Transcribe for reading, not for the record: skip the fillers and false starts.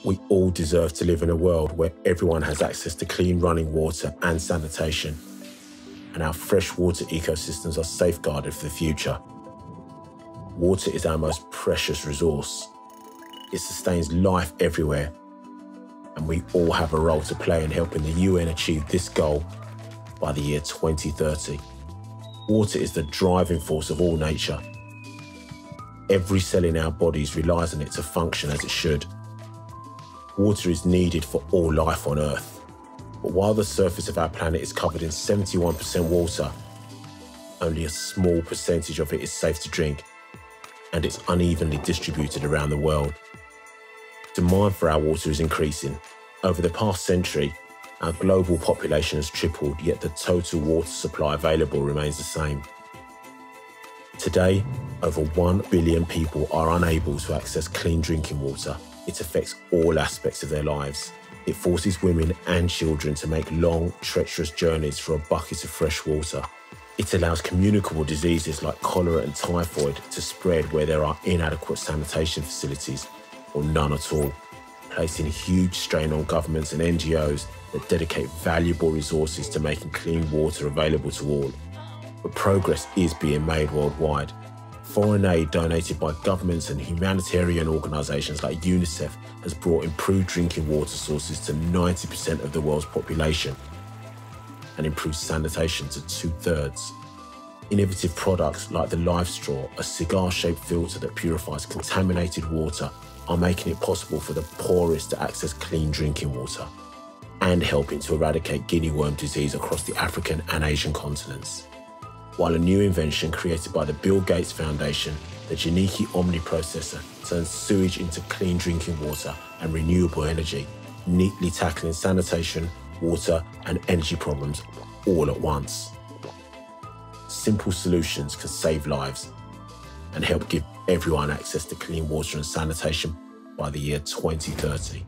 We all deserve to live in a world where everyone has access to clean running water and sanitation, and our freshwater ecosystems are safeguarded for the future. Water is our most precious resource. It sustains life everywhere, and we all have a role to play in helping the UN achieve this goal by the year 2030. Water is the driving force of all nature. Every cell in our bodies relies on it to function as it should. Water is needed for all life on Earth. But while the surface of our planet is covered in 71% water, only a small percentage of it is safe to drink, and it's unevenly distributed around the world. Demand for our water is increasing. Over the past century, our global population has tripled, yet the total water supply available remains the same. Today, over 1 billion people are unable to access clean drinking water. It affects all aspects of their lives. It forces women and children to make long, treacherous journeys for a bucket of fresh water. It allows communicable diseases like cholera and typhoid to spread where there are inadequate sanitation facilities, or none at all, placing huge strain on governments and NGOs that dedicate valuable resources to making clean water available to all. But progress is being made worldwide. Foreign aid donated by governments and humanitarian organisations like UNICEF has brought improved drinking water sources to 90% of the world's population and improved sanitation to 2/3. Innovative products like the Live Straw, a cigar-shaped filter that purifies contaminated water, are making it possible for the poorest to access clean drinking water and helping to eradicate guinea worm disease across the African and Asian continents. While a new invention created by the Bill Gates Foundation, the Janiki Omni processor, turns sewage into clean drinking water and renewable energy, neatly tackling sanitation, water and energy problems all at once. Simple solutions can save lives and help give everyone access to clean water and sanitation by the year 2030.